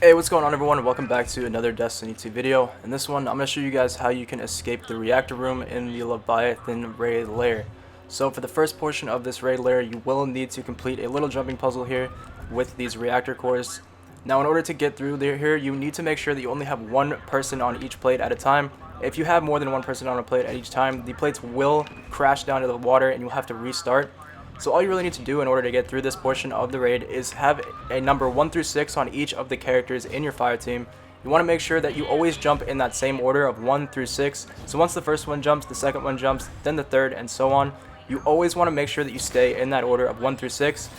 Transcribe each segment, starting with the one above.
Hey, what's going on everyone? Welcome back to another Destiny 2 video. In this one, I'm going to show you guys how you can escape the reactor room in the Leviathan raid lair. So for the first portion of this raid lair, you will need to complete a little jumping puzzle here with these reactor cores. Now in order to get through here, you need to make sure that you only have one person on each plate at a time. If you have more than one person on a plate at each time, the plates will crash down to the water and you'll have to restart. So all you really need to do in order to get through this portion of the raid is have a number 1 through 6 on each of the characters in your fire team. You want to make sure that you always jump in that same order of 1 through 6. So once the first one jumps, the second one jumps, then the third, and so on. You always want to make sure that you stay in that order of 1 through 6.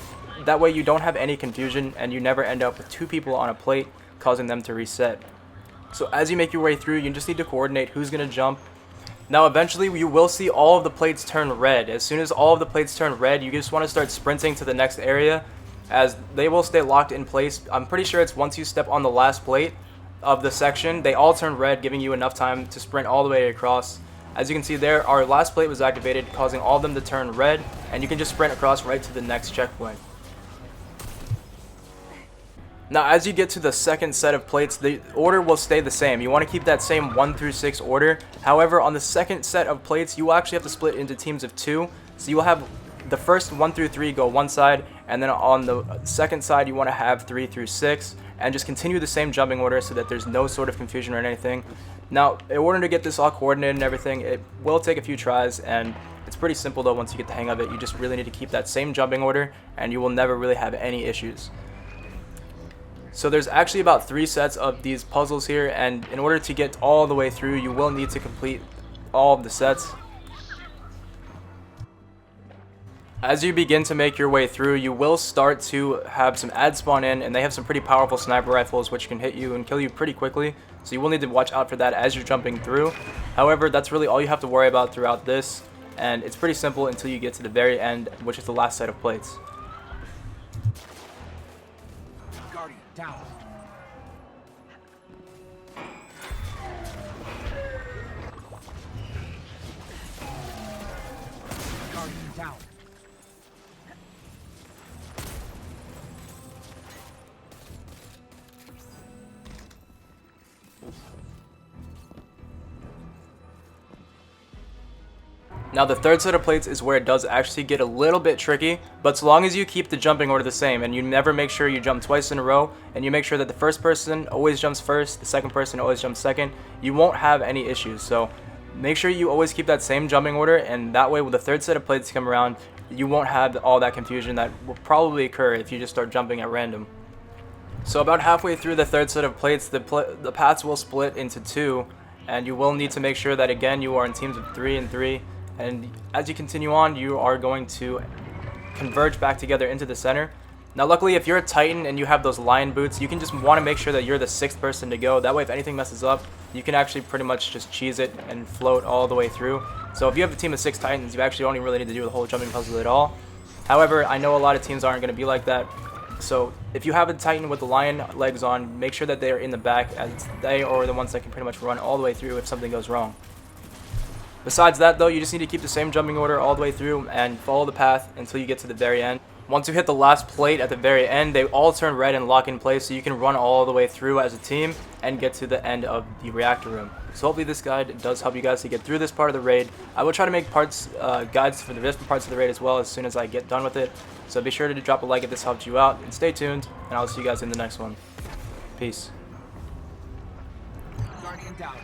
That way you don't have any confusion and you never end up with two people on a plate causing them to reset. So as you make your way through, you just need to coordinate who's going to jump. Now eventually you will see all of the plates turn red. As soon as all of the plates turn red, you just want to start sprinting to the next area as they will stay locked in place. I'm pretty sure it's once you step on the last plate of the section, they all turn red, giving you enough time to sprint all the way across. As you can see there, our last plate was activated, causing all of them to turn red, and you can just sprint across right to the next checkpoint. Now as you get to the second set of plates, the order will stay the same. You want to keep that same 1 through 6 order. However, on the second set of plates, you will actually have to split into teams of 2. So you will have the first 1 through 3 go one side, and then on the second side you want to have 3 through 6, and just continue the same jumping order so that there's no sort of confusion or anything. Now in order to get this all coordinated and everything, it will take a few tries, and it's pretty simple though once you get the hang of it. You just really need to keep that same jumping order and you will never really have any issues. So there's actually about 3 sets of these puzzles here, and in order to get all the way through, you will need to complete all of the sets. As you begin to make your way through, you will start to have some ads spawn in, and they have some pretty powerful sniper rifles which can hit you and kill you pretty quickly. So you will need to watch out for that as you're jumping through. However, that's really all you have to worry about throughout this, and it's pretty simple until you get to the very end, which is the last set of plates. Down. Guardian down. Now the third set of plates is where it does actually get a little bit tricky, but so long as you keep the jumping order the same and you never make sure you jump twice in a row, and you make sure that the first person always jumps first, the second person always jumps second, you won't have any issues. So make sure you always keep that same jumping order, and that way when the third set of plates come around, you won't have all that confusion that will probably occur if you just start jumping at random. So about halfway through the third set of plates, the paths will split into 2, and you will need to make sure that again you are in teams of 3 and 3. And as you continue on, you are going to converge back together into the center. Now luckily, if you're a Titan and you have those lion boots, you can just want to make sure that you're the 6th person to go. That way if anything messes up, you can actually pretty much just cheese it and float all the way through. So if you have a team of 6 Titans, you actually don't really need to do the whole jumping puzzle at all. However, I know a lot of teams aren't going to be like that. So if you have a Titan with the lion legs on, make sure that they are in the back, as they are the ones that can pretty much run all the way through if something goes wrong. Besides that though, you just need to keep the same jumping order all the way through and follow the path until you get to the very end. Once you hit the last plate at the very end, they all turn red and lock in place, so you can run all the way through as a team and get to the end of the reactor room. So hopefully this guide does help you guys to get through this part of the raid. I will try to make guides for the different parts of the raid as well as soon as I get done with it. So be sure to drop a like if this helped you out, and stay tuned, and I'll see you guys in the next one. Peace. Guardian down.